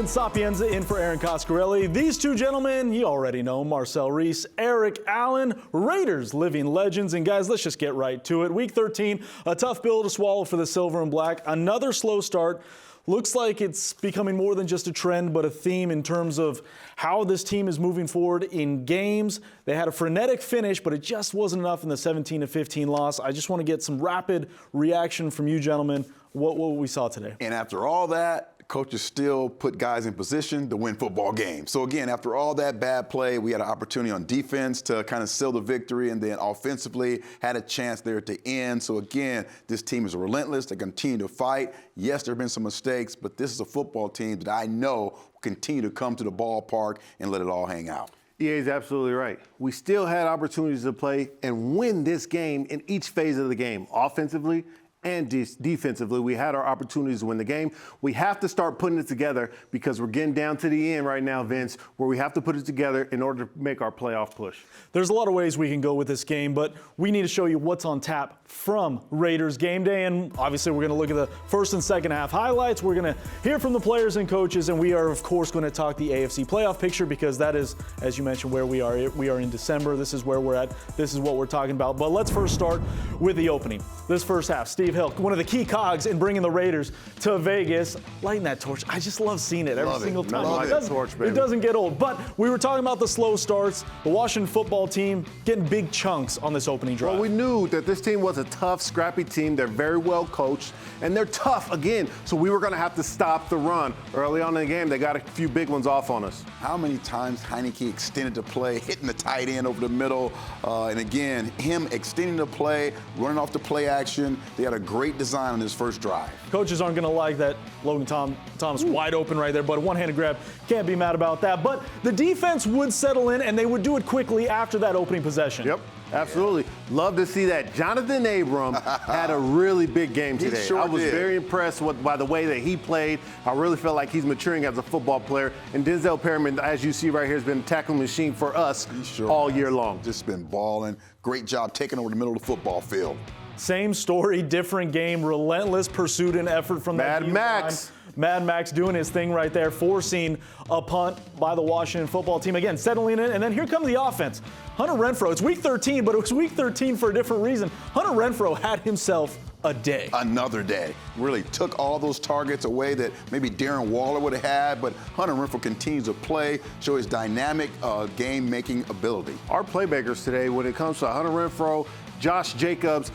Vince Sapienza in for Aaron Coscarelli. These two gentlemen, you already know, Marcel, Reece, Eric Allen, Raiders living legends. And guys, let's just get right to it. Week 13, a tough pill to swallow for the Silver and Black. Another slow start. Looks like it's becoming more than just a trend, but a theme in terms of how this team is moving forward in games. They had a frenetic finish, but it just wasn't enough in the 17-15 loss. I just want to get some rapid reaction from you gentlemen, what we saw today. And after all that, coaches still put guys in position to win football games. So again, after all that bad play, we had an opportunity on defense to kind of seal the victory, and then offensively had a chance there at the end. So again, this team is relentless. They continue to fight. Yes, there have been some mistakes, but this is a football team that I know will continue to come to the ballpark and let it all hang out. EA is absolutely right. We still had opportunities to play and win this game in each phase of the game, offensively and defensively. We had our opportunities to win the game. We have to start putting it together because we're getting down to the end right now, Vince, where we have to put it together in order to make our playoff push. There's a lot of ways we can go with this game, but we need to show you what's on tap from Raiders game day. And obviously, we're going to look at the first and second half highlights. We're going to hear from the players and coaches, and we are, of course, going to talk the AFC playoff picture because that is, as you mentioned, where we are. We are in December. This is where we're at. This is what we're talking about. But let's first start with the opening. This first half, Steve Hill, one of the key cogs in bringing the Raiders to Vegas, lighting that torch. I just love seeing it every single time. It doesn't get old. But we were talking about the slow starts, the Washington football team getting big chunks on this opening drive. Well, we knew that this team was a tough, scrappy team. They're very well coached, and they're tough again. So we were going to have to stop the run. Early on in the game, they got a few big ones off on us. How many times Heineke extended the play, hitting the tight end over the middle, and again, him extending the play, running off the play action. They had a great design on his first drive. Coaches aren't going to like that Logan Thomas wide open right there, but a one-handed grab, can't be mad about that. But the defense would settle in, and they would do it quickly after that opening possession. Yep, absolutely. Love to see that. Jonathan Abram had a really big game today. Sure I was did. very impressed by the way that he played. I really felt like he's maturing as a football player. And Denzel Perryman, as you see right here, has been a tackling machine for us all year long. Just been balling. Great job taking over the middle of the football field. Same story, different game, relentless pursuit and effort from that Mad Max. Mad Max doing his thing right there, forcing a punt by the Washington football team. Again, settling in, and then here comes the offense. Hunter Renfrow, it's week 13, but it was week 13 for a different reason. Hunter Renfrow had himself a day. Another day. Really took all those targets away that maybe Darren Waller would have had, but Hunter Renfrow continues to play, show his dynamic game-making ability. Our playmakers today, when it comes to Hunter Renfrow, Josh Jacobs,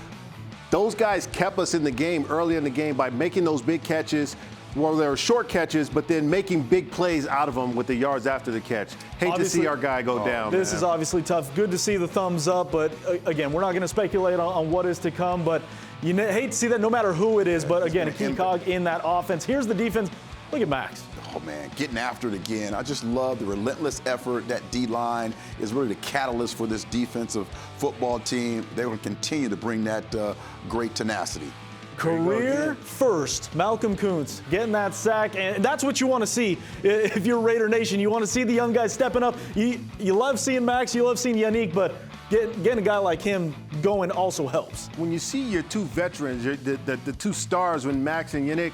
those guys kept us in the game early in the game by making those big catches. Well, they were short catches, but then making big plays out of them with the yards after the catch. Hate obviously, to see our guy go down. This is obviously tough. Good to see the thumbs up, but again, we're not going to speculate on what is to come, but you hate to see that no matter who it is, but again, a key cog in that offense. Here's the defense. Look at Max. Oh, man, getting after it again. I just love the relentless effort. That D-line is really the catalyst for this defensive football team. They're going to continue to bring that great tenacity. Career first, Malcolm Kuntz getting that sack, and that's what you want to see. If you're Raider Nation, you want to see the young guys stepping up. You love seeing Max, you love seeing Yannick, but getting a guy like him going also helps. When you see your two veterans, the two stars, when Max and Yannick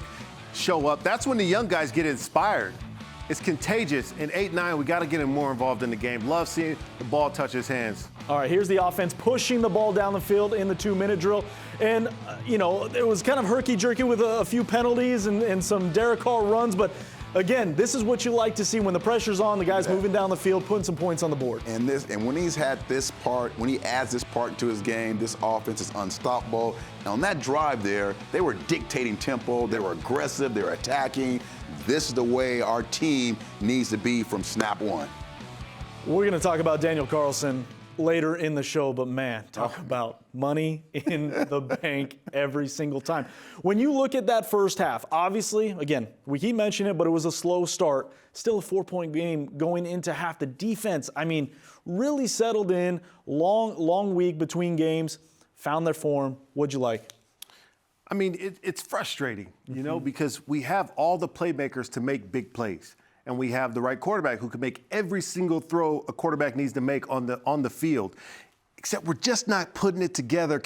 show up, that's when the young guys get inspired. It's contagious. In 8-9, we got to get him more involved in the game. Love seeing the ball touch his hands. All right, here's the offense pushing the ball down the field in the 2-minute drill. And, it was kind of herky-jerky with a few penalties and some Derek Carr runs. But, again, this is what you like to see when the pressure's on, the guys moving down the field, putting some points on the board. And when he's had this part, when he adds this part to his game, this offense is unstoppable. And on that drive there, they were dictating tempo. They were aggressive. They were attacking. This is the way our team needs to be from snap one. We're going to talk about Daniel Carlson later in the show, but man, talk about money in the bank every single time. When you look at that first half, obviously, again, we keep mentioning it, but it was a slow start. Still a 4-point game going into half. The defense, really settled in. Long week between games, found their form. What'd you like? It's frustrating, because we have all the playmakers to make big plays. And we have the right quarterback who can make every single throw a quarterback needs to make on the field. except we're just not putting it together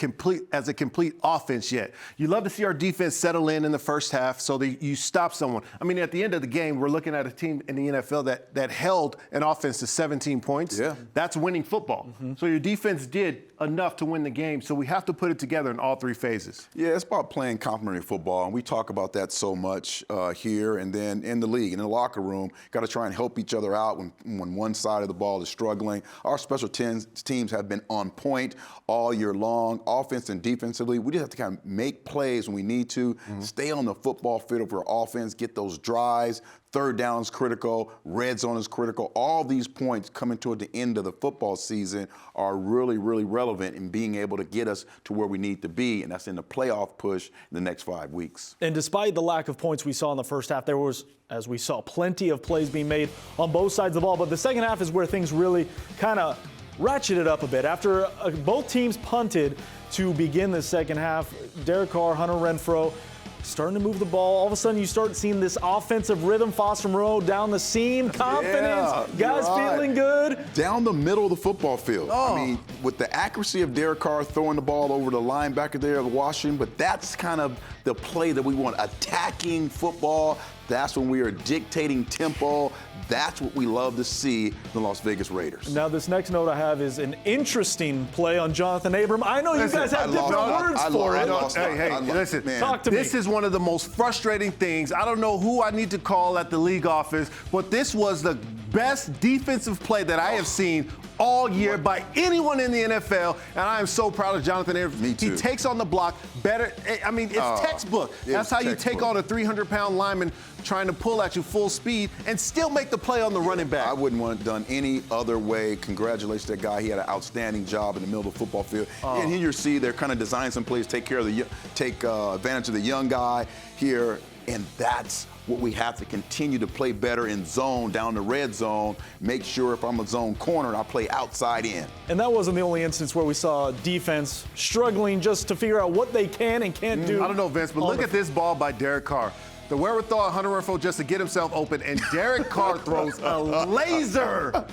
as a complete offense yet. You love to see our defense settle in the first half so that you stop someone. I mean, at the end of the game, we're looking at a team in the NFL that held an offense to 17 points. Yeah. That's winning football. So your defense did enough to win the game, so we have to put it together in all three phases. Yeah, it's about playing complementary football, and we talk about that so much here and then in the league and in the locker room. Got to try and help each other out when one side of the ball is struggling. Our special teams have been on point all year long, offense and defensively. We just have to kind of make plays when we need to, stay on the football field for offense, get those drives. Third down is critical. Red zone is critical. All these points coming toward the end of the football season are really, really relevant in being able to get us to where we need to be, and that's in the playoff push in the next 5 weeks. And despite the lack of points we saw in the first half, there was, as we saw, plenty of plays being made on both sides of the ball. But the second half is where things really kind of ratcheted up a bit. After both teams punted to begin the second half, Derek Carr, Hunter Renfrow, starting to move the ball. All of a sudden, you start seeing this offensive rhythm. Foster Moreau down the seam, confidence, guys feeling good. Down the middle of the football field. I mean, with the accuracy of Derek Carr throwing the ball over the linebacker there of Washington, but that's kind of the play that we want, attacking football. That's when we are dictating tempo. That's what we love to see in the Las Vegas Raiders. Now, this next note I have is an interesting play on Jonathan Abram. I know you guys have different words for it. Hey, listen, talk to me. This is one of the most frustrating things. I don't know who I need to call at the league office, but this was the best defensive play that I have seen all year by anyone in the NFL, and I am so proud of Jonathan Abram. Me too. He takes on the block better. I mean, it's textbook. That's how you take on a 300-pound lineman trying to pull at you full speed and still make the play on the running back. I wouldn't want it done any other way. Congratulations to that guy. He had an outstanding job in the middle of the football field. And here you see they're kind of designing some plays, take advantage of the young guy here, and that's what we have to continue to play better in zone, down the red zone. Make sure if I'm a zone corner, I play outside in. And that wasn't the only instance where we saw defense struggling just to figure out what they can and can't do. I don't know, Vince, but look at this ball by Derek Carr. The wherewithal of Hunter Renfrow just to get himself open, and Derek Carr throws a laser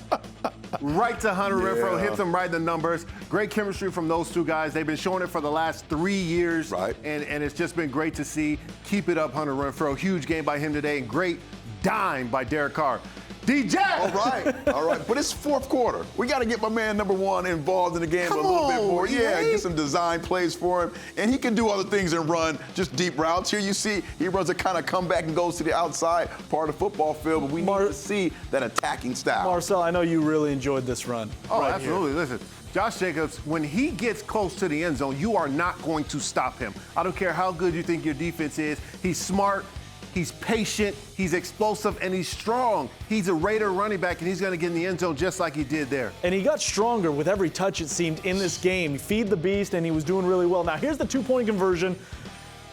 right to Hunter Renfrow, hits him right in the numbers. Great chemistry from those two guys. They've been showing it for the last 3 years, and it's just been great to see. Keep it up, Hunter Renfrow. Huge game by him today, and great dime by Derek Carr. DJ! All right. But it's fourth quarter. We got to get my man number one involved in the game a little bit more. Yeah, get some design plays for him. And he can do other things and run just deep routes. Here you see he runs a kind of comeback and goes to the outside part of the football field. But we need to see that attacking style. Marcel, I know you really enjoyed this run. Oh, absolutely. Listen, Josh Jacobs, when he gets close to the end zone, you are not going to stop him. I don't care how good you think your defense is. He's smart. He's patient, he's explosive, and he's strong. He's a Raider running back, and he's going to get in the end zone just like he did there. And he got stronger with every touch, it seemed, in this game. Feed the beast, and he was doing really well. Now, here's the two-point conversion.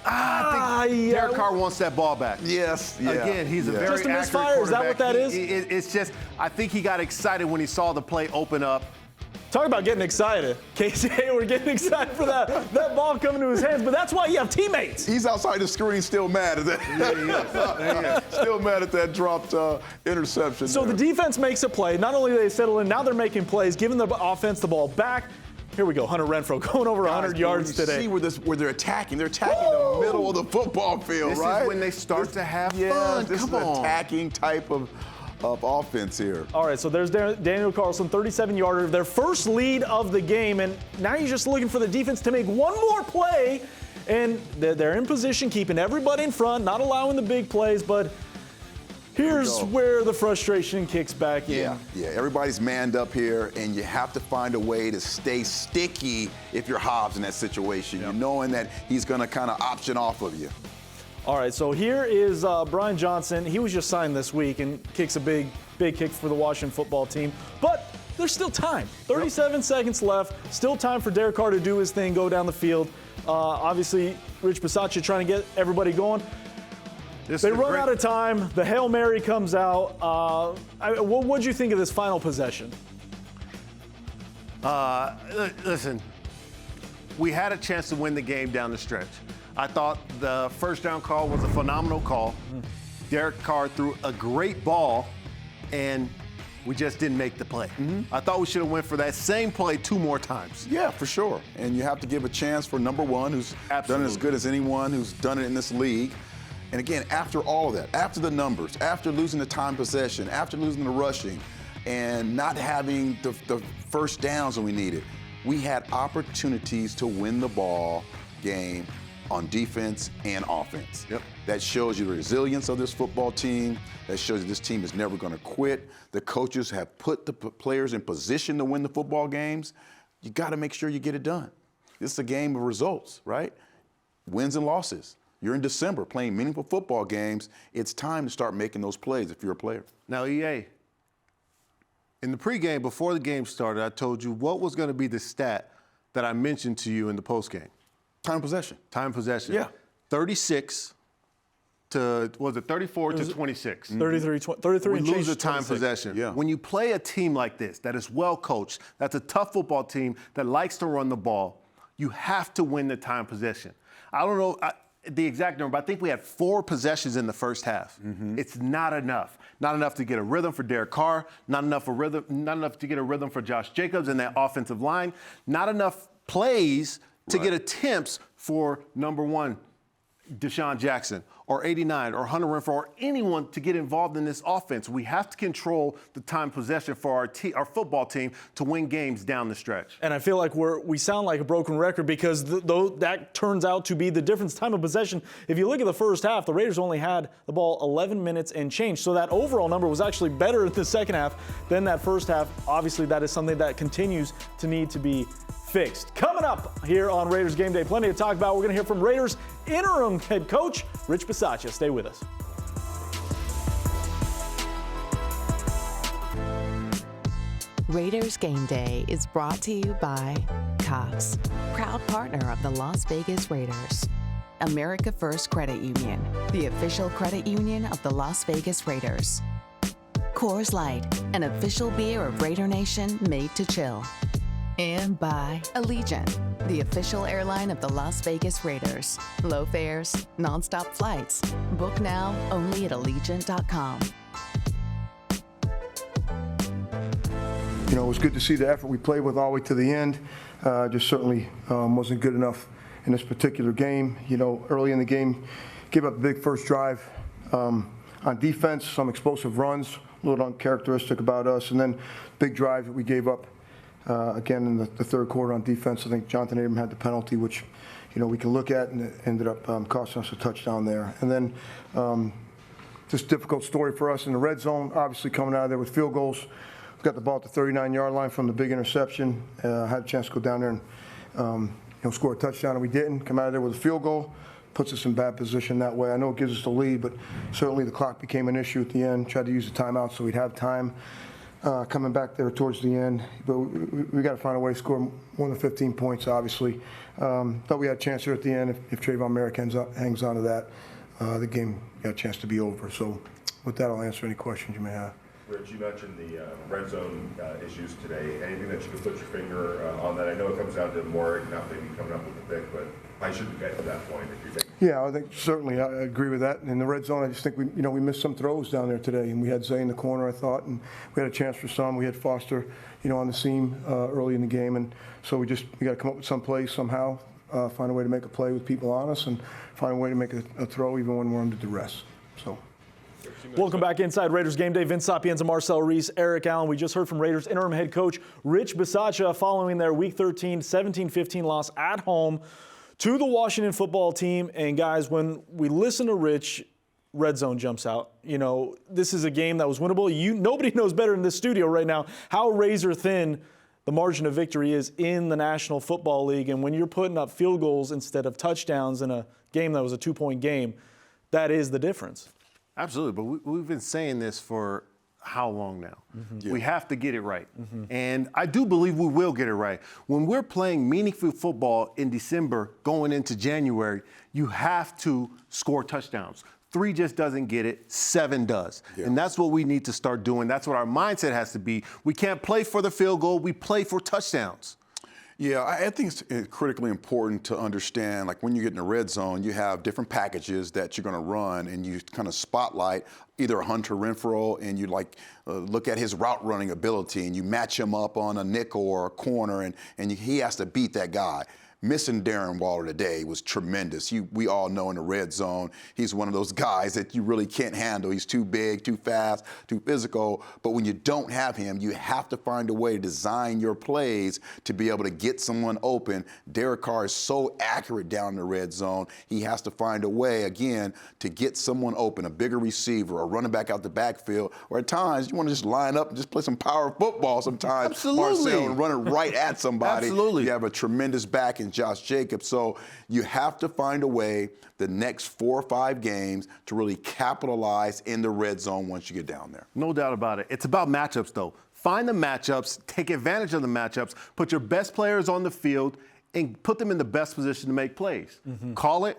I think Derek Carr wants that ball back. Yes. Again, he's a very just a accurate misfire. Is that what that is? It's just, I think he got excited when he saw the play open up. Talk about getting excited. Casey Hayward getting excited for that ball coming to his hands, but that's why you have teammates. He's outside the screen still mad at that. Still mad at that dropped interception. So the defense makes a play. Not only do they settle in, now they're making plays, giving the offense the ball back. Here we go, Hunter Renfrow going over 100 yards today. See where they're attacking. They're attacking the middle of the football field, This is when they start to have fun. This is an attacking type of offense here. All right, so there's Daniel Carlson, 37-yarder, their first lead of the game, and now you're just looking for the defense to make one more play, and they're in position, keeping everybody in front, not allowing the big plays, but here's where the frustration kicks back in. Yeah, everybody's manned up here, and you have to find a way to stay sticky if you're Hobbs in that situation. You're knowing that he's going to kind of option off of you. All right, so here is Brian Johnson. He was just signed this week and kicks a big kick for the Washington football team. But there's still time. 37 seconds left. Still time for Derek Carr to do his thing, go down the field. Obviously, Rich Bisaccia trying to get everybody going. They run out of time. The Hail Mary comes out. What did you think of this final possession? Listen, we had a chance to win the game down the stretch. I thought the first down call was a phenomenal call. Derek Carr threw a great ball, and We just didn't make the play. I thought we should have went for that same play 2 more times. Yeah, for sure. And you have to give a chance for number one, who's done it as good as anyone who's done it in this league. And again, after all of that, after the numbers, after losing the time possession, after losing the rushing, and not having the first downs that we needed, we had opportunities to win the ball game on defense and offense. Yep. That shows you the resilience of this football team. That shows you this team is never going to quit. The coaches have put the players in position to win the football games. You got to make sure you get it done. This is a game of results, right? Wins and losses. You're in December playing meaningful football games. It's time to start making those plays if you're a player. Now, EA, in the pregame, before the game started, I told you what was going to be the stat that I mentioned to you in the postgame. Time possession. Time possession. Yeah. 36 to, was it 34 to 26? 33 We and lose change the to time 26. possession. Yeah. When you play a team like this, that is well coached, that's a tough football team that likes to run the ball, you have to win the time possession. I don't know the exact number, but I think we had 4 possessions in the first half. It's not enough. Not enough to get a rhythm for Derek Carr, not enough to get a rhythm for Josh Jacobs and that offensive line, not enough plays to get attempts for number 1, Deshaun Jackson, or 89, or Hunter Renfrow, or anyone to get involved in this offense. We have to control the time possession for our football team to win games down the stretch. And I feel like we sound like a broken record because that turns out to be the difference. Time of possession, if you look at the first half, the Raiders only had the ball 11 minutes and change. So that overall number was actually better in the second half than that first half. Obviously, that is something that continues to need to be fixed. Coming up here on Raiders Game Day, plenty to talk about. We're going to hear from Raiders interim head coach Reece. Stay with us. Raiders Game Day is brought to you by Cox, proud partner of the Las Vegas Raiders. America First Credit Union, the official credit union of the Las Vegas Raiders. Coors Light, an official beer of Raider Nation made to chill. And by Allegiant, the official airline of the Las Vegas Raiders. Low fares, nonstop flights. Book now only at Allegiant.com. You know, it was good to see the effort we played with all the way to the end. Just certainly wasn't good enough in this particular game. You know, early in the game, gave up a big first drive on defense, some explosive runs, a little uncharacteristic about us, and then big drive that we gave up again in the third quarter on defense. I think Jonathan Abram had the penalty, which, you know, we can look at, and it ended up costing us a touchdown there. And then just difficult story for us in the red zone, obviously coming out of there with field goals. We got the ball at the 39-yard line from the big interception. Had a chance to go down there and score a touchdown, and we didn't. Come out of there with a field goal, puts us in bad position that way. I know it gives us the lead, but certainly the clock became an issue at the end. Tried to use the timeout so we'd have time. Coming back there towards the end, but we got to find a way to score more than 15 points, obviously. Thought we had a chance here at the end. If Trayvon Merrick hangs on to that, the game got a chance to be over. So with that, I'll answer any questions you may have. Rich, you mentioned the red zone issues today. Anything that you could put your finger on that? I know it comes down to more not maybe coming up with the pick, but I shouldn't get to that point if you think. Yeah, I think certainly I agree with that. In the red zone, I just think we missed some throws down there today, and we had Zay in the corner, I thought, and we had a chance for some. We had Foster, on the seam early in the game, and so we got to come up with some plays somehow, find a way to make a play with people on us, and find a way to make a throw even when we're under duress. So. Welcome back inside Raiders Game Day. Vince Sapienza, Marcel, Reece, Eric Allen. We just heard from Raiders interim head coach Reece following their Week 13 17-15 loss at home to the Washington football team. And guys, when we listen to Rich, red zone jumps out. This is a game that was winnable. Nobody knows better in this studio right now how razor thin the margin of victory is in the National Football League. And when you're putting up field goals instead of touchdowns in a game that was a 2-point game, that is the difference. Absolutely, but we've been saying this for how long now? Yeah. We have to get it right. And I do believe we will get it right. When we're playing meaningful football in December going into January, you have to score touchdowns. 3 just doesn't get it, 7 does. Yeah. And that's what we need to start doing. That's what our mindset has to be. We can't play for the field goal, we play for touchdowns. Yeah, I think it's critically important to understand, like when you get in the red zone, you have different packages that you're going to run, and you kind of spotlight either a Hunter Renfrow, and you look at his route running ability, and you match him up on a nickel or a corner, and he has to beat that guy. Missing Darren Waller today was tremendous. We all know in the red zone, he's one of those guys that you really can't handle. He's too big, too fast, too physical. But when you don't have him, you have to find a way to design your plays to be able to get someone open. Derek Carr is so accurate down in the red zone. He has to find a way, again, to get someone open, a bigger receiver or running back out the backfield. Or at times, you want to just line up and just play some power football sometimes. Absolutely. Marcel, and run it right at somebody. Absolutely. You have a tremendous back in Josh Jacobs. So you have to find a way the next 4 or 5 games to really capitalize in the red zone once you get down there. No doubt about it. It's about matchups, though. Find the matchups, take advantage of the matchups, put your best players on the field, and put them in the best position to make plays. Call it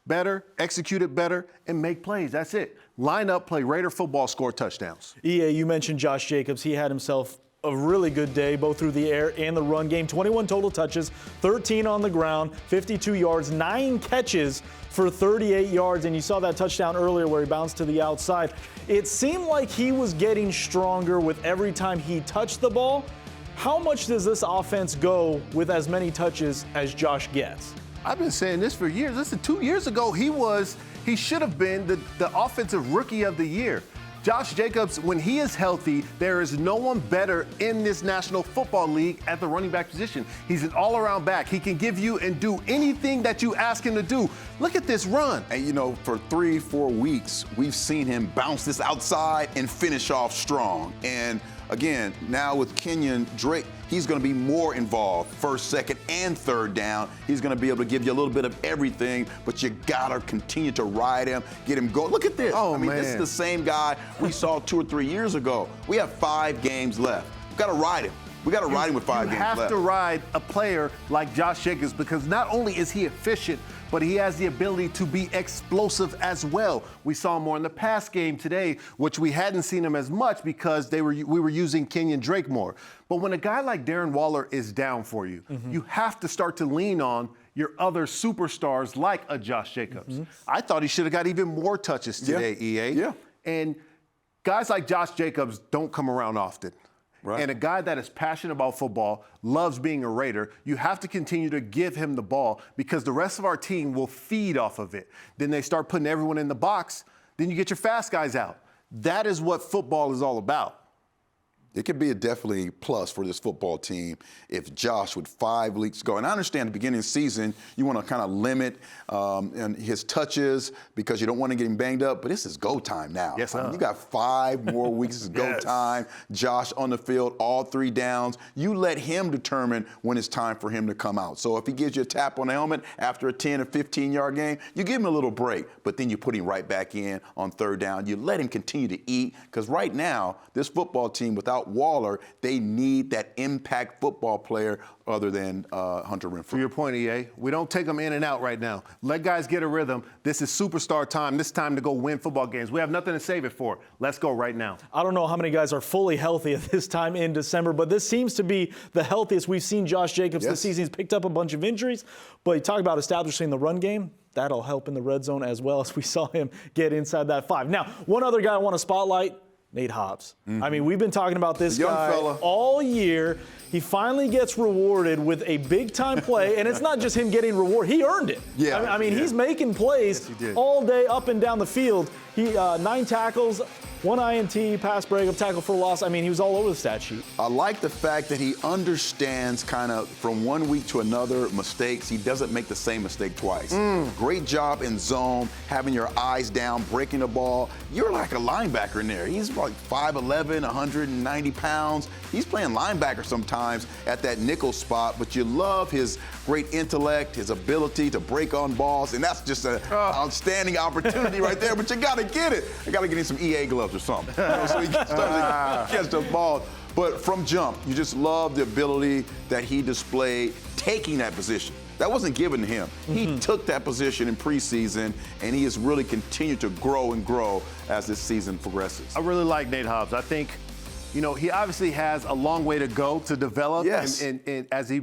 better, execute it better, and make plays. That's it. Line up, play Raider football, score touchdowns. EA, you mentioned Josh Jacobs. He had himself a really good day, both through the air and the run game. 21 total touches, 13 on the ground, 52 yards, 9 catches for 38 yards. And you saw that touchdown earlier where he bounced to the outside. It seemed like he was getting stronger with every time he touched the ball. How much does this offense go with as many touches as Josh gets? I've been saying this for years. Listen, 2 years ago, he should have been the offensive rookie of the year. Josh Jacobs, when he is healthy, there is no one better in this National Football League at the running back position. He's an all-around back. He can give you and do anything that you ask him to do. Look at this run. And, for 3-4 weeks, we've seen him bounce this outside and finish off strong. And, again, now with Kenyon Drake, he's going to be more involved, first, second, and third down. He's going to be able to give you a little bit of everything, but you got to continue to ride him, get him going. Look at this. Oh, man. This is the same guy we saw 2 or 3 years ago. We have 5 games left. We've got to ride him. We got to ride him with 5 games left. You have to ride a player like Josh Jacobs because not only is he efficient, but he has the ability to be explosive as well. We saw him more in the pass game today, which we hadn't seen him as much because we were using Kenyon Drake more. But when a guy like Darren Waller is down for you, you have to start to lean on your other superstars like a Josh Jacobs. I thought he should have got even more touches today, EA. Yeah. And guys like Josh Jacobs don't come around often. Right. And a guy that is passionate about football, loves being a Raider, you have to continue to give him the ball because the rest of our team will feed off of it. Then they start putting everyone in the box. Then you get your fast guys out. That is what football is all about. It could be a definitely plus for this football team if Josh, with 5 weeks ago, and I understand at the beginning of the season, you want to kind of limit his touches because you don't want to get him banged up, but this is go time now. Yes, sir. You got 5 more weeks of go time. Josh on the field, all 3 downs. You let him determine when it's time for him to come out. So if he gives you a tap on the helmet after a 10 or 15-yard game, you give him a little break, but then you put him right back in on 3rd down. You let him continue to eat because right now, this football team, without Waller, they need that impact football player other than Hunter Renfrow. To your point, EA, we don't take them in and out right now. Let guys get a rhythm. This is superstar time. This time to go win football games. We have nothing to save it for. Let's go right now. I don't know how many guys are fully healthy at this time in December, but this seems to be the healthiest we've seen Josh Jacobs this season. He's picked up a bunch of injuries, but you talk about establishing the run game. That'll help in the red zone as well as we saw him get inside that 5. Now, one other guy I want to spotlight, Nate Hobbs. I mean, we've been talking about this guy all year. He finally gets rewarded with a big-time play, and it's not just him getting rewarded. He earned it. Yeah. I mean, he's making plays all day up and down the field. He 9 tackles, 1 INT, pass breakup, tackle for loss. I mean, he was all over the stat sheet. I like the fact that he understands kind of from one week to another mistakes. He doesn't make the same mistake twice. Great job in zone, having your eyes down, breaking the ball. You're like a linebacker in there. He's like 5'11", 190 pounds. He's playing linebacker sometimes at that nickel spot, but you love his great intellect, his ability to break on balls, and that's just an outstanding opportunity right there, but you got to get it. I got to get him some EA gloves or something, so he can start to catch the ball. But from jump, you just love the ability that he displayed taking that position. That wasn't given to him. He took that position in preseason, and he has really continued to grow and grow as this season progresses. I really like Nate Hobbs. I think, he obviously has a long way to go to develop, and as he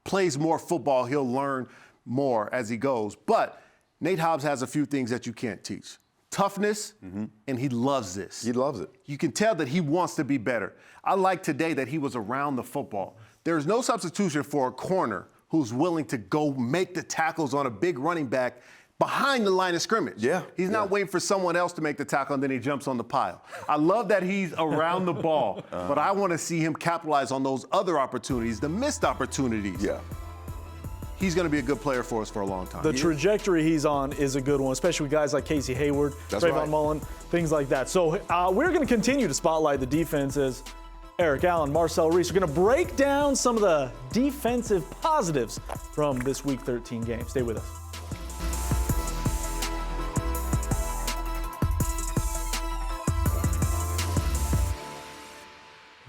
plays more football, he'll learn more as he goes. But Nate Hobbs has a few things that you can't teach. Toughness, and he loves this. He loves it. You can tell that he wants to be better. I like today that he was around the football. There's no substitution for a corner who's willing to go make the tackles on a big running back behind the line of scrimmage. Yeah. He's not waiting for someone else to make the tackle and then he jumps on the pile. I love that he's around the ball, but I want to see him capitalize on those other opportunities, the missed opportunities. Yeah. He's going to be a good player for us for a long time. The trajectory he's on is a good one, especially with guys like Casey Hayward, Trayvon Mullen, things like that. So we're going to continue to spotlight the defenses. Eric Allen, Marcel, Reece are going to break down some of the defensive positives from this Week 13 game. Stay with us.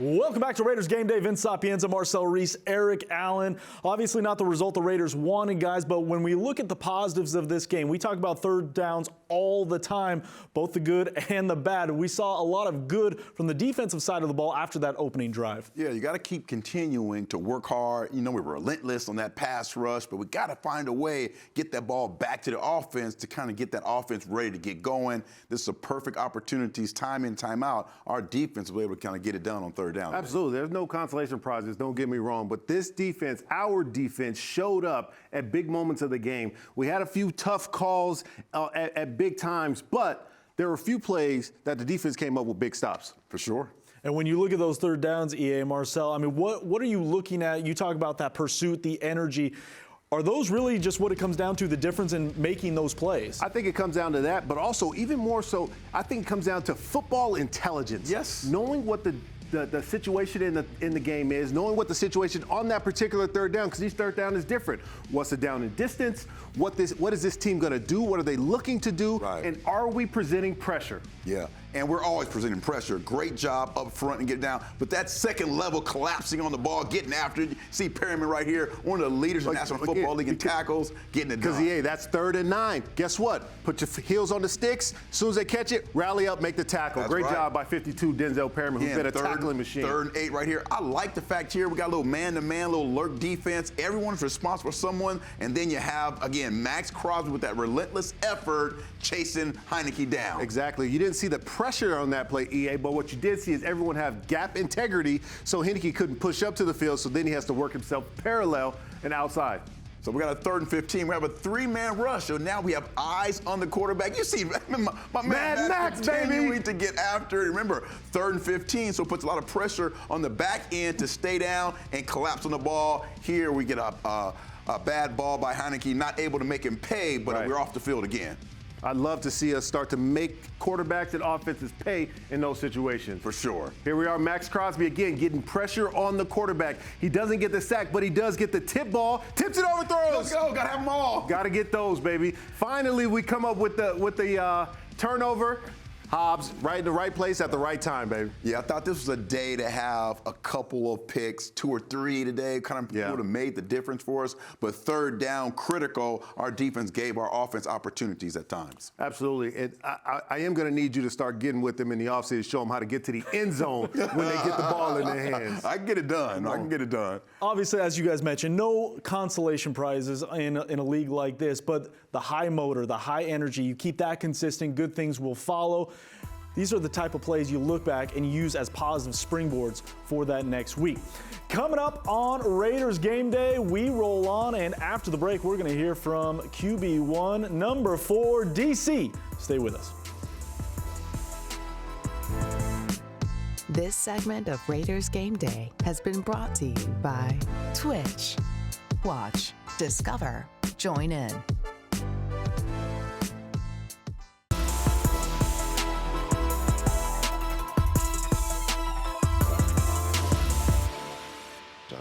Welcome back to Raiders Game Day. Vince Sapienza, Marcel Reece, Eric Allen. Obviously not the result the Raiders wanted, guys, but when we look at the positives of this game, we talk about third downs all the time, both the good and the bad. We saw a lot of good from the defensive side of the ball after that opening drive. Yeah, you got to keep continuing to work hard. You know, we were relentless on that pass rush, but we got to find a way, get that ball back to the offense to kind of get that offense ready to get going. This is a perfect opportunities, time in, time out. Our defense will be able to kind of get it done on third down. Absolutely. There's no consolation prizes, don't get me wrong, but this defense, our defense, showed up at big moments of the game. We had a few tough calls at big times, but there were a few plays that the defense came up with big stops. For sure. And when you look at those third downs, EA, Marcel, I mean, what are you looking at? You talk about that pursuit, the energy. Are those really just what it comes down to, the difference in making those plays? I think it comes down to that, but also even more so, I think it comes down to football intelligence. Yes. Knowing what the situation in the game is, knowing what the situation on that particular third down, because each third down is different. What's the down in distance? What is this team going to do? What are they looking to do? Right. And are we presenting pressure? Yeah, and we're always presenting pressure. Great job up front and get down. But that second level collapsing on the ball, getting after it. See Perryman right here, one of the leaders in the National Football League in tackles, getting it done. Because, yeah, that's 3rd and 9. Guess what? Put your heels on the sticks. As soon as they catch it, rally up, make the tackle. That's Great right. job by 52 Denzel Perryman, who's been a tackling machine. 3rd and 8 right here. I like the fact here we got a little man-to-man, little lurk defense. Everyone's responsible for someone. And then you have, again, Max Crosby with that relentless effort chasing Heineke down. Exactly. You didn't see the pressure on that play, EA, but what you did see is everyone have gap integrity, so Heineke couldn't push up to the field, so then he has to work himself parallel and outside. So we got a 3rd and 15. We have a 3-man rush. So now we have eyes on the quarterback. You see, my man Max continuing to get after it. Remember, 3rd and 15, so it puts a lot of pressure on the back end to stay down and collapse on the ball. Here we get a bad ball by Heineke, not able to make him pay, but we're off the field again. I'd love to see us start to make quarterbacks and offenses pay in those situations. For sure. Here we are, Max Crosby again getting pressure on the quarterback. He doesn't get the sack, but he does get the tip ball. Tips it, overthrows. Let's go. Got to have them all. Got to get those, baby. Finally, we come up with the turnover. Hobbs, right in the right place at the right time, baby. Yeah, I thought this was a day to have a couple of picks, 2 or 3 today, kind of would have made the difference for us. But 3rd down, critical. Our defense gave our offense opportunities at times. Absolutely. And I am going to need you to start getting with them in the offseason to show them how to get to the end zone when they get the ball in their hands. I can get it done. I can get it done. Obviously, as you guys mentioned, no consolation prizes in a league like this, but the high motor, the high energy, you keep that consistent, good things will follow. These are the type of plays you look back and use as positive springboards for that next week. Coming up on Raiders Game Day, we roll on, and after the break, we're going to hear from QB1, number 4, DC. Stay with us. This segment of Raiders Game Day has been brought to you by Twitch. Watch, discover, join in.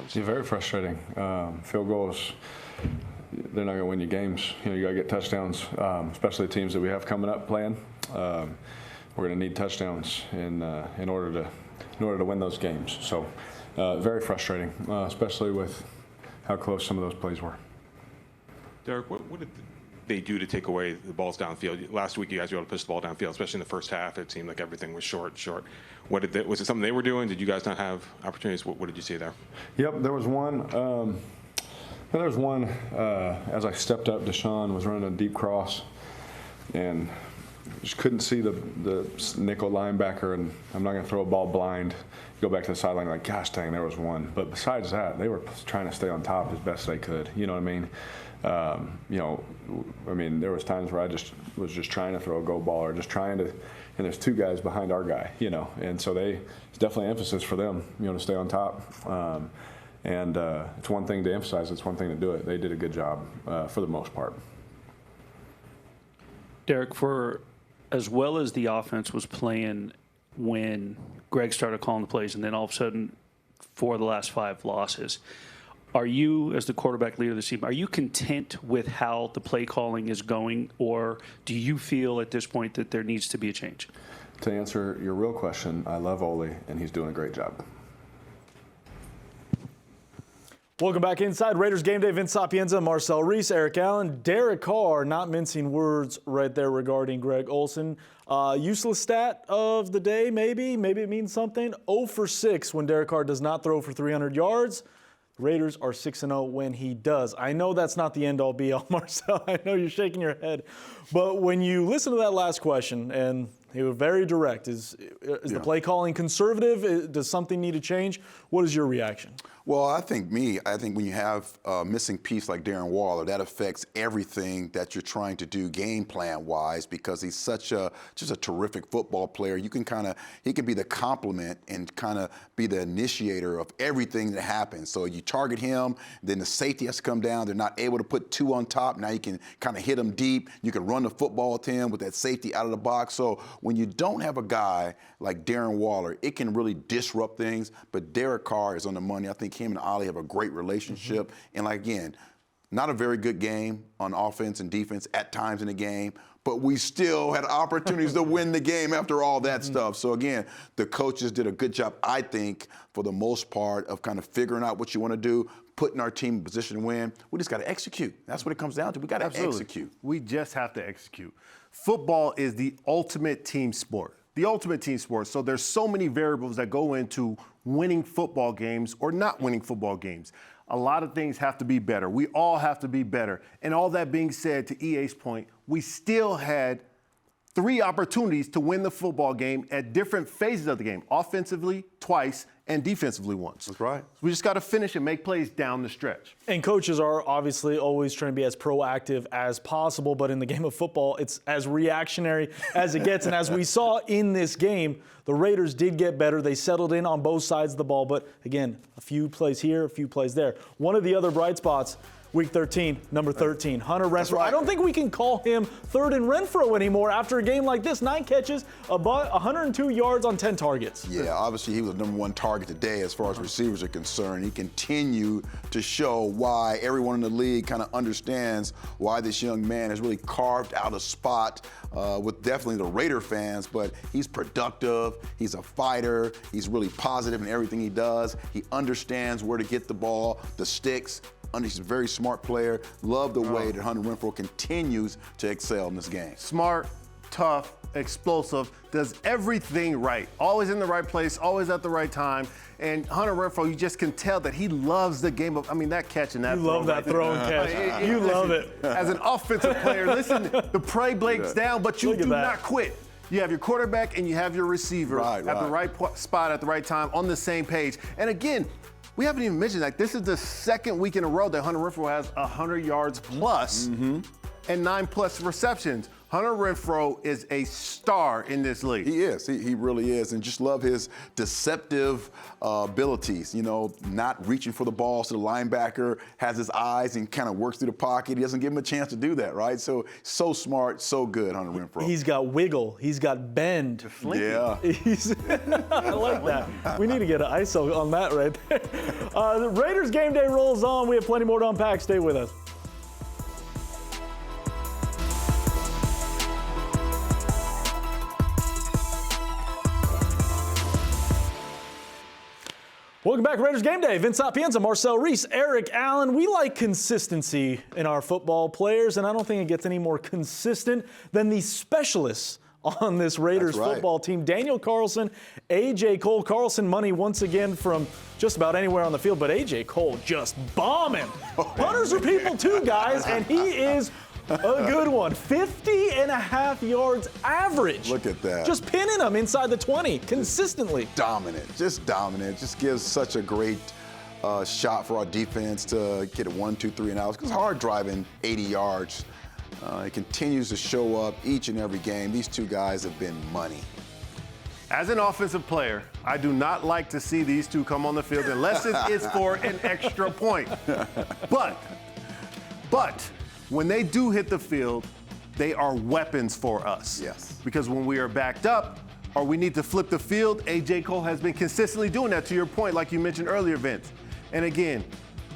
It's very frustrating. Field goals, they're not going to win you games. You know, you got to get touchdowns, especially the teams that we have coming up playing. We're going to need touchdowns in order to win those games. So, very frustrating, especially with how close some of those plays were. Derek, what did they do to take away the balls downfield? Last week, you guys were able to push the ball downfield, especially in the first half. It seemed like everything was short. Was it something they were doing? Did you guys not have opportunities? What did you see there? Yep, there was one. And there was one, as I stepped up, Deshaun was running a deep cross, and just couldn't see the nickel linebacker, and I'm not going to throw a ball blind. Go back to the sideline, like, gosh dang, there was one. But besides that, they were trying to stay on top as best they could. You know what I mean? There was times where I was just trying to throw a go ball or just trying to, and there's two guys behind our guy, and so it's definitely emphasis for them, to stay on top. It's one thing to emphasize, it's one thing to do it. They did a good job for the most part. Derek, for as well as the offense was playing when Greg started calling the plays, and then all of a sudden, for the last 5 losses, are you, as the quarterback leader of the team, are you content with how the play calling is going, or do you feel at this point that there needs to be a change? To answer your real question, I love Ole, and he's doing a great job. Welcome back inside Raiders Game Day. Vince Sapienza, Marcel, Reece, Eric Allen, Derek Carr, not mincing words right there regarding Greg Olsen. Useless stat of the day, maybe it means something. 0 for 6 when Derek Carr does not throw for 300 yards. Raiders are 6-0 when he does. I know that's not the end-all be-all, Marcel. I know you're shaking your head. But when you listen to that last question, and he was very direct, is the play calling conservative? Does something need to change? What is your reaction? Well, I think when you have a missing piece like Darren Waller, that affects everything that you're trying to do game plan wise, because he's just a terrific football player. He can be the complement and kind of be the initiator of everything that happens. So you target him, then the safety has to come down. They're not able to put 2 on top. Now you can kind of hit him deep. You can run the football to him with that safety out of the box. So when you don't have a guy like Darren Waller, it can really disrupt things. But Derek Carr is on the money. I think him and Ollie have a great relationship. And again, not a very good game on offense and defense at times in the game, but we still had opportunities to win the game after all that stuff. So again, the coaches did a good job, I think, for the most part, of kind of figuring out what you want to do, putting our team in position to win. We just got to execute. That's what it comes down to. We got to execute. We just have to execute. Football is the ultimate team sport. The ultimate team sport. So there's so many variables that go into winning football games or not winning football games. A lot of things have to be better. We all have to be better. And all that being said, to EA's point, we still had 3 opportunities to win the football game at different phases of the game, offensively twice and defensively once. That's right. We just got to finish and make plays down the stretch. And coaches are obviously always trying to be as proactive as possible, but in the game of football, it's as reactionary as it gets. And as we saw in this game, the Raiders did get better. They settled in on both sides of the ball, but again, a few plays here, a few plays there. One of the other bright spots, Week 13, number 13, Hunter Renfrow. Right. I don't think we can call him third and Renfrow anymore after a game like this. 9 catches, about 102 yards on 10 targets. Yeah, obviously he was the number 1 target today as far as receivers are concerned. He continued to show why everyone in the league kind of understands why this young man has really carved out a spot with definitely the Raider fans, but he's productive, he's a fighter, he's really positive in everything he does. He understands where to get the ball, the sticks. He's a very smart player. Love the way that Hunter Renfrow continues to excel in this game. Smart, tough, explosive, does everything right. Always in the right place, always at the right time. And Hunter Renfrow, you just can tell that he loves the game of, that catch and that throw. You love that throw and catch. You love it. As an offensive player, listen, the play breaks down, but you do not quit. You have your quarterback and you have your receiver at the right spot at the right time on the same page. And again, we haven't even mentioned that this is the 2nd week in a row that Hunter Renfrow has 100 yards plus and 9+ receptions. Hunter Renfrow is a star in this league. He is. He really is. And just love his deceptive abilities, not reaching for the ball so the linebacker has his eyes and kind of works through the pocket. He doesn't give him a chance to do that, right? So smart, so good, Hunter Renfrow. He's got wiggle. He's got bend. Yeah. I like that. We need to get an ISO on that right there. The Raiders Game Day rolls on. We have plenty more to unpack. Stay with us. Welcome back, Raiders Game Day. Vince Sapienza, Marcel, Reece, Eric Allen. We like consistency in our football players, and I don't think it gets any more consistent than the specialists on this Raiders football team. Daniel Carlson, A.J. Cole. Carlson money once again from just about anywhere on the field, but A.J. Cole just bombing. Punters are people too, guys, and he is a good one. 50.5 yards average. Look at that. Just pinning them inside the 20 consistently. Dominant. Just gives such a great shot for our defense to get a 1, 2, 3 and out. It's hard driving 80 yards. It continues to show up each and every game. These two guys have been money. As an offensive player, I do not like to see these two come on the field unless it is for an extra point. But when they do hit the field, they are weapons for us. Yes. Because when we are backed up or we need to flip the field, A.J. Cole has been consistently doing that, to your point, like you mentioned earlier, Vince. And again,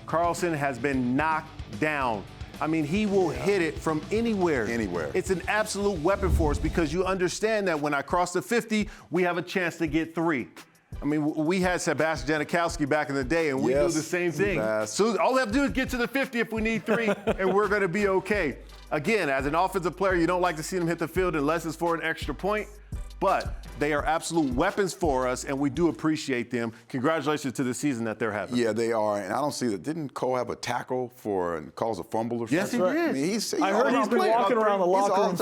Carlson has been knocked down. I mean, he will hit it from anywhere. Anywhere. It's an absolute weapon for us because you understand that when I cross the 50, we have a chance to get 3. I mean, we had Sebastian Janikowski back in the day, and we do the same thing. So all we have to do is get to the 50 if we need 3, and we're going to be okay. Again, as an offensive player, you don't like to see them hit the field unless it's for an extra point. But they are absolute weapons for us, and we do appreciate them. Congratulations to the season that they're having. Yeah, they are. And I don't see that. Didn't Cole have a tackle and cause a fumble or something? Yes, he did. I mean, he's I heard he's been walking around the locker room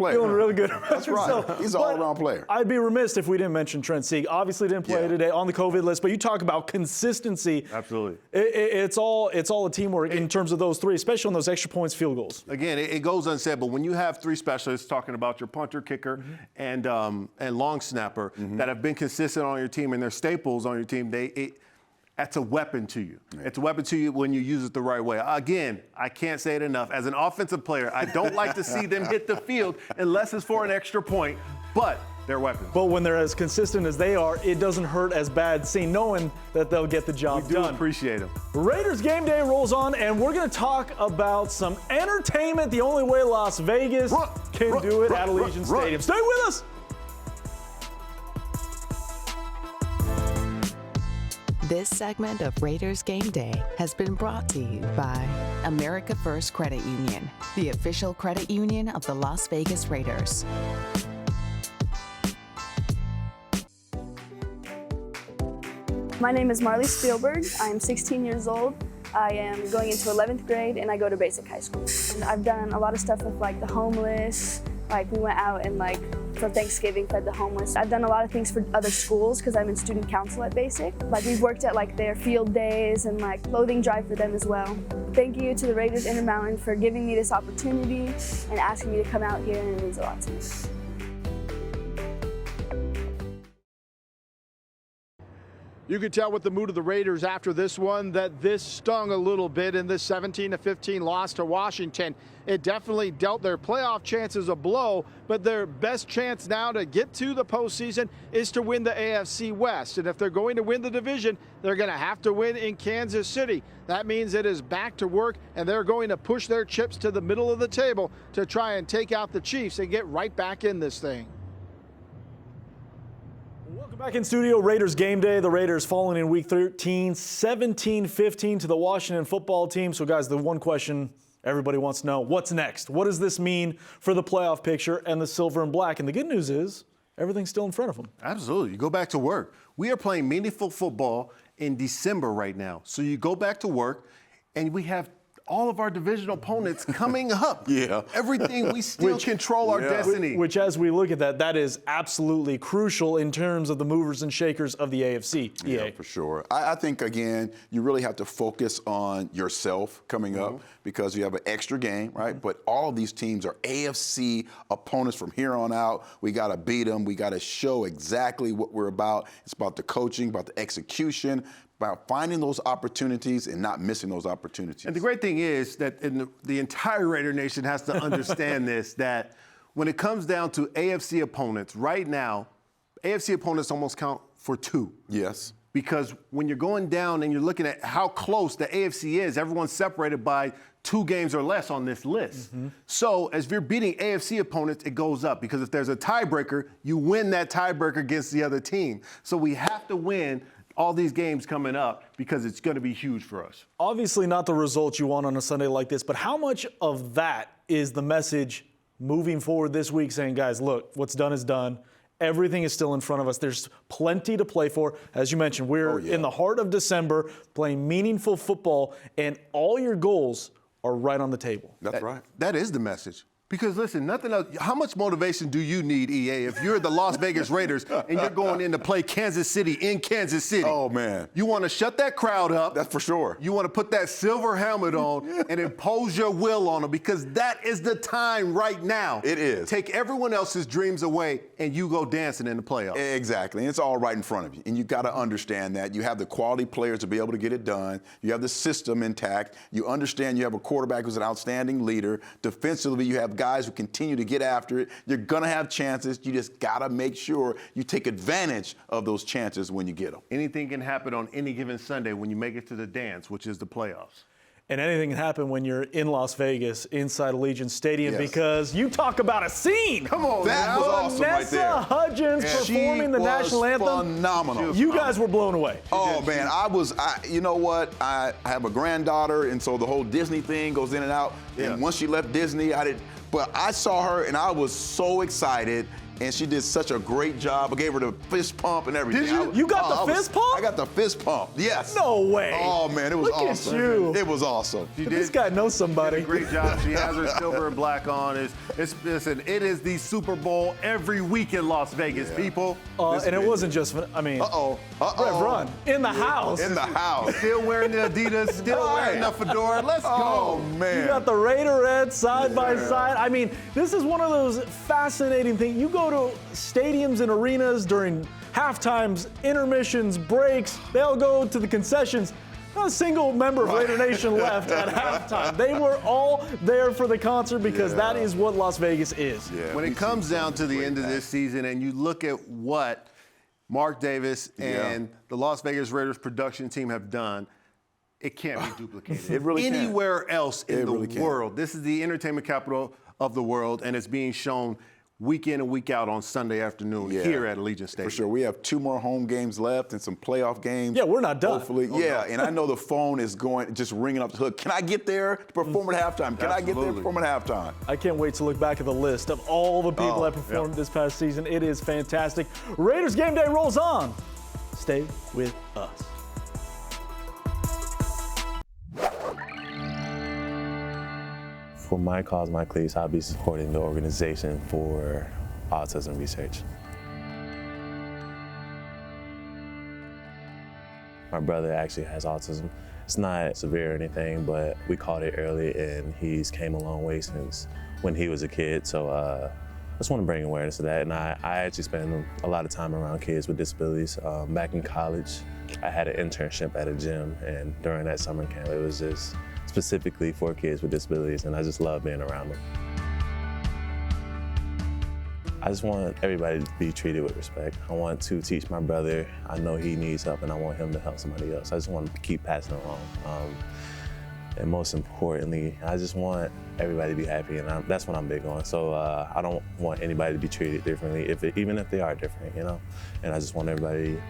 feeling really good. That's right. He's an all-around player. I'd be remiss if we didn't mention Trent Sieg. Obviously didn't play today on the COVID list, but you talk about consistency. Absolutely. It's all a teamwork in terms of those 3, especially on those extra points, field goals. Again, it goes unsaid, but when you have 3 specialists talking about your punter, kicker, and long snapper that have been consistent on your team and they're staples on your team, that's a weapon to you. Yeah. It's a weapon to you when you use it the right way. Again, I can't say it enough. As an offensive player, I don't like to see them hit the field unless it's for an extra point, but they're weapons. But when they're as consistent as they are, it doesn't hurt as bad knowing that they'll get the job done. We do appreciate them. Raiders game day rolls on, and we're going to talk about some entertainment the only way Las Vegas can do it at Allegiant Stadium. Stay with us. This segment of Raiders Game Day has been brought to you by America First Credit Union, the official credit union of the Las Vegas Raiders. My name is Marley Spielberg. I'm 16 years old. I am going into 11th grade and I go to basic high school. And I've done a lot of stuff with like the homeless. Like we went out and like for Thanksgiving fed the homeless. I've done a lot of things for other schools because I'm in student council at Basic. Like we've worked at like their field days and like clothing drive for them as well. Thank you to the Raiders Intermountain for giving me this opportunity and asking me to come out here, and it means a lot to me. You could tell with the mood of the Raiders after this one that this stung a little bit in this 17-15 loss to Washington. It definitely dealt their playoff chances a blow, but their best chance now to get to the postseason is to win the AFC West. And if they're going to win the division, they're going to have to win in Kansas City. That means it is back to work, and they're going to push their chips to the middle of the table to try and take out the Chiefs and get right back in this thing. Welcome back in studio. Raiders game day. The Raiders falling in week 13, 17-15 to the Washington football team. So, guys, the one question everybody wants to know, what's next? What does this mean for the playoff picture and the silver and black? And the good news is everything's still in front of them. Absolutely. You go back to work. We are playing meaningful football in December right now. So you go back to work, and we have all of our divisional opponents coming up. Yeah. Everything, we still control our destiny. Which, as we look at that, that is absolutely crucial in terms of the movers and shakers of the AFC. Yeah, for sure. I think, again, you really have to focus on yourself coming up because you have an extra game, right? But all of these teams are AFC opponents from here on out. We got to beat them. We got to show exactly what we're about. It's about the coaching, about the execution, about finding those opportunities and not missing those opportunities. And the great thing is that the entire Raider Nation has to understand this, that when it comes down to AFC opponents, right now, AFC opponents almost count for 2. Yes. Because when you're going down and you're looking at how close the AFC is, everyone's separated by 2 games or less on this list. So as you're beating AFC opponents, it goes up. Because if there's a tiebreaker, you win that tiebreaker against the other team. So we have to win all these games coming up because it's going to be huge for us. Obviously not the results you want on a Sunday like this, but how much of that is the message moving forward this week saying, guys, look, what's done is done. Everything is still in front of us. There's plenty to play for. As you mentioned, we're in the heart of December playing meaningful football, and all your goals are right on the table. That's right. That is the message. Because listen, nothing else. How much motivation do you need, EA, if you're the Las Vegas Raiders and you're going in to play Kansas City in Kansas City? Oh, man. You want to shut that crowd up. That's for sure. You want to put that silver helmet on and impose your will on them, because that is the time right now. It is. Take everyone else's dreams away and you go dancing in the playoffs. Exactly. And it's all right in front of you. And you got to understand that. You have the quality players to be able to get it done. You have the system intact. You understand you have a quarterback who's an outstanding leader. Defensively, you have guys who continue to get after it. You're going to have chances. You just got to make sure you take advantage of those chances when you get them. Anything can happen on any given Sunday when you make it to the dance, which is the playoffs. And anything can happen when you're in Las Vegas, inside Allegiant Stadium, because you talk about a scene. Come on, that was awesome right there. Vanessa Hudgens performing the national anthem. Phenomenal. You guys were blown away. Oh, man, you know what? I have a granddaughter, and so the whole Disney thing goes in and out. And once she left Disney, but I saw her, and I was so excited. And she did such a great job. I gave her the fist pump and everything. Did you? You got the fist pump? I got the fist pump, yes. No way. Oh, man, it was awesome. Look at you. It was awesome. This guy knows somebody. She did a great job. She has her silver and black on. Listen, it is the Super Bowl every week in Las Vegas, people. And it wasn't just, Rev Run. In the house. In the house. Still wearing the Adidas, still wearing the fedora. Let's go. Oh, man. You got the Raiderettes side by side. I mean, this is one of those fascinating things. You go to stadiums and arenas during halftimes, intermissions, breaks. They all go to the concessions. Not a single member of Raider Nation left at halftime. They were all there for the concert because that is what Las Vegas is. Yeah, when it comes down to the end of this season and you look at what Mark Davis and the Las Vegas Raiders production team have done, it can't be duplicated. It really anywhere else in the really world. This is the entertainment capital of the world, and it's being shown week in and week out on Sunday afternoon here at Allegiant Stadium. For sure. We have 2 more home games left and some playoff games. Yeah, we're not done. Hopefully. And I know the phone is just ringing up the hook. Can I get there to perform at halftime? Can I get there to perform at halftime? I can't wait to look back at the list of all the people that performed this past season. It is fantastic. Raiders Game Day rolls on. Stay with us. For My Cause, My Cleats, I'll be supporting the organization for autism research. My brother actually has autism. It's not severe or anything, but we caught it early and he's came a long way since when he was a kid. So I just want to bring awareness to that. And I actually spend a lot of time around kids with disabilities. Back in college, I had an internship at a gym, and during that summer camp, it was just specifically for kids with disabilities, and I just love being around them. I just want everybody to be treated with respect. I want to teach my brother. I know he needs help, and I want him to help somebody else. I just want to keep passing it along. And most importantly, I just want everybody to be happy, and that's what I'm big on. So I don't want anybody to be treated differently, even if they are different, you know? And I just want everybody to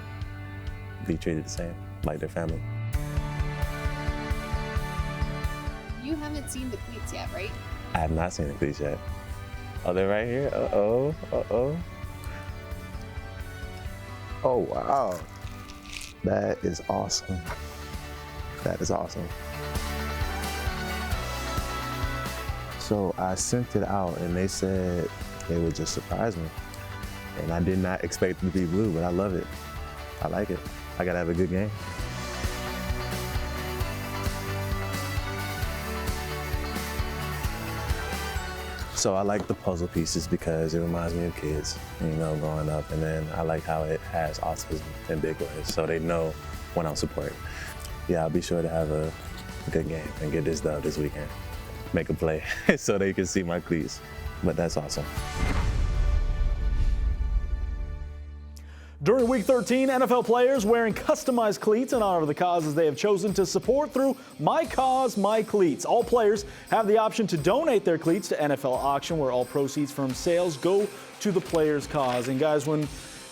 be treated the same, like their family. You haven't seen the cleats yet, right? I have not seen the cleats yet. Oh, they're right here? Uh-oh, uh-oh. Oh, wow. That is awesome. That is awesome. So I sent it out and they said they would just surprise me. And I did not expect it to be blue, but I love it. I like it. I gotta have a good game. So I like the puzzle pieces because it reminds me of kids, you know, growing up. And then I like how it has autism in big ways, so they know when I'm supporting. Yeah, I'll be sure to have a good game and get this done this weekend. Make a play so they can see my cleats. But that's awesome. During Week 13, NFL players wearing customized cleats in honor of the causes they have chosen to support through My Cause, My Cleats. All players have the option to donate their cleats to NFL Auction, where all proceeds from sales go to the player's cause. And guys, when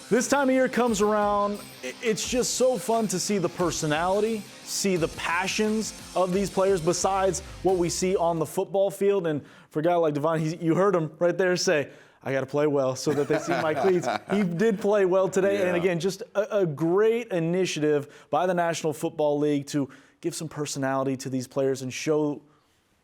This time of year comes around, it's just so fun to see the personality, see the passions of these players besides what we see on the football field. And for a guy like Devon, you heard him right there say, I got to play well so that they see my cleats. He did play well today. Yeah. And again, just a great initiative by the National Football League to give some personality to these players and show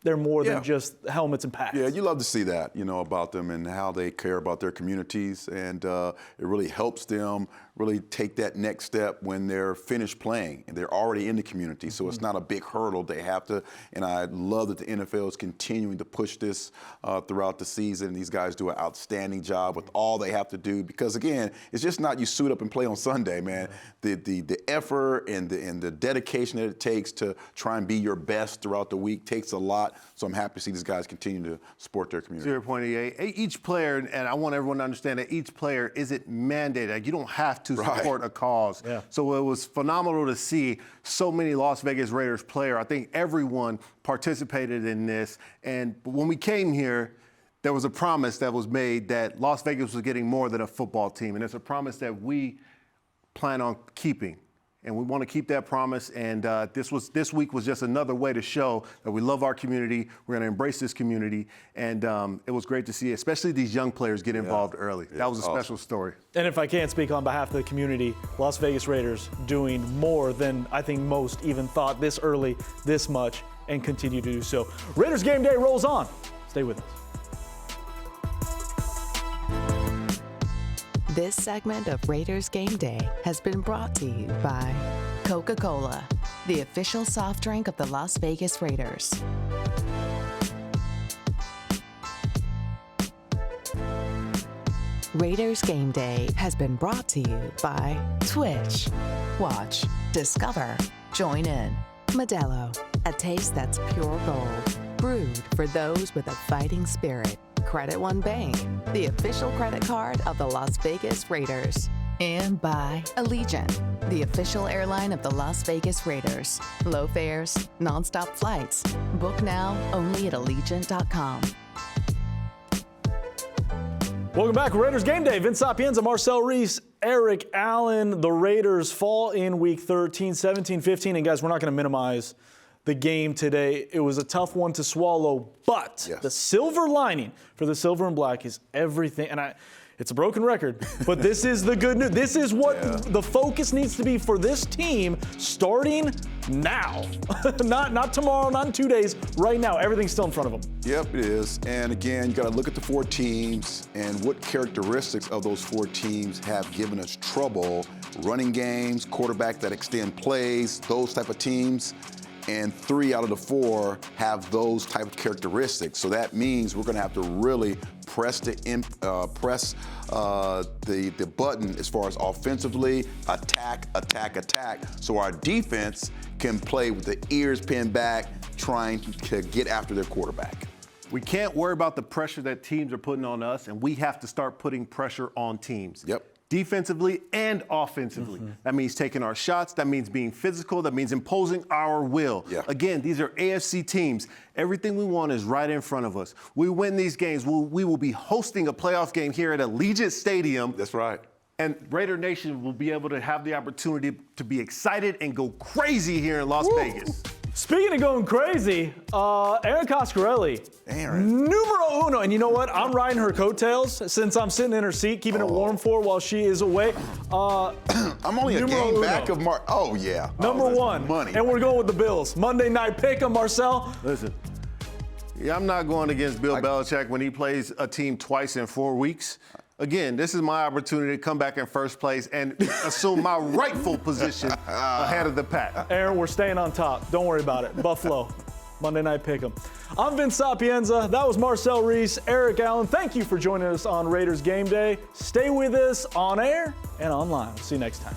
they're more than just helmets and pads. Yeah, you love to see that, about them and how they care about their communities. And it really helps them really take that next step when they're finished playing and they're already in the community. So it's not a big hurdle they have to. And I love that the NFL is continuing to push this throughout the season. These guys do an outstanding job with all they have to do because, again, it's just not you suit up and play on Sunday, man. The effort and the dedication that it takes to try and be your best throughout the week takes a lot. So I'm happy to see these guys continue to support their community. 0.88. Each player, and I want everyone to understand that each player isn't mandated. Like, you don't have to support a cause. Yeah. So it was phenomenal to see so many Las Vegas Raiders players. I think everyone participated in this. And when we came here, there was a promise that was made that Las Vegas was getting more than a football team. And it's a promise that we plan on keeping. And we want to keep that promise. And this week was just another way to show that we love our community. We're going to embrace this community. And it was great to see, especially these young players get involved early. That was a special story. And if I can't speak on behalf of the community, Las Vegas Raiders doing more than I think most even thought this early, this much, and continue to do so. Raiders Game Day rolls on. Stay with us. This segment of Raiders Game Day has been brought to you by Coca-Cola, the official soft drink of the Las Vegas Raiders. Raiders Game Day has been brought to you by Twitch. Watch, discover, join in. Modelo, a taste that's pure gold. Brewed for those with a fighting spirit. Credit One Bank, the official credit card of the Las Vegas Raiders. And by Allegiant, the official airline of the Las Vegas Raiders. Low fares, nonstop flights. Book now only at Allegiant.com. Welcome back, Raiders Game Day. Vince Sapienza, Marcel, Reece, Eric Allen. The Raiders fall in Week 13, 17-15. And guys, we're not going to minimize the game today. It was a tough one to swallow, but the silver lining for the silver and black is everything. And it's a broken record, but this is the good news. This is what the focus needs to be for this team starting now. not tomorrow, not in 2 days, right now. Everything's still in front of them. Yep, it is. And again, you got to look at the four teams and what characteristics of those four teams have given us trouble. Running games, quarterback that extend plays, those type of teams. And 3 out of the 4 have those type of characteristics. So that means we're going to have to really press the button as far as offensively, attack, so our defense can play with the ears pinned back, trying to get after their quarterback. We can't worry about the pressure that teams are putting on us, and we have to start putting pressure on teams. Yep. Defensively and offensively. That means taking our shots. That means being physical. That means imposing our will. Yeah. Again, these are AFC teams. Everything we want is right in front of us. We win these games. We will be hosting a playoff game here at Allegiant Stadium. That's right. And Raider Nation will be able to have the opportunity to be excited and go crazy here in Las Vegas. Speaking of going crazy, Aaron Coscarelli, numero uno. And you know what? I'm riding her coattails since I'm sitting in her seat, keeping it warm for her while she is away. I'm only a game back of Mark. Oh, yeah. Number one. Money. And we're going with the Bills. Monday night pick'em, Marcel. Listen, I'm not going against Bill Belichick when he plays a team twice in 4 weeks. Again, this is my opportunity to come back in first place and assume my rightful position ahead of the pack. Aaron, we're staying on top. Don't worry about it. Buffalo, Monday night pick'em. I'm Vince Sapienza. That was Marcel Reece, Eric Allen. Thank you for joining us on Raiders Game Day. Stay with us on air and online. We'll see you next time.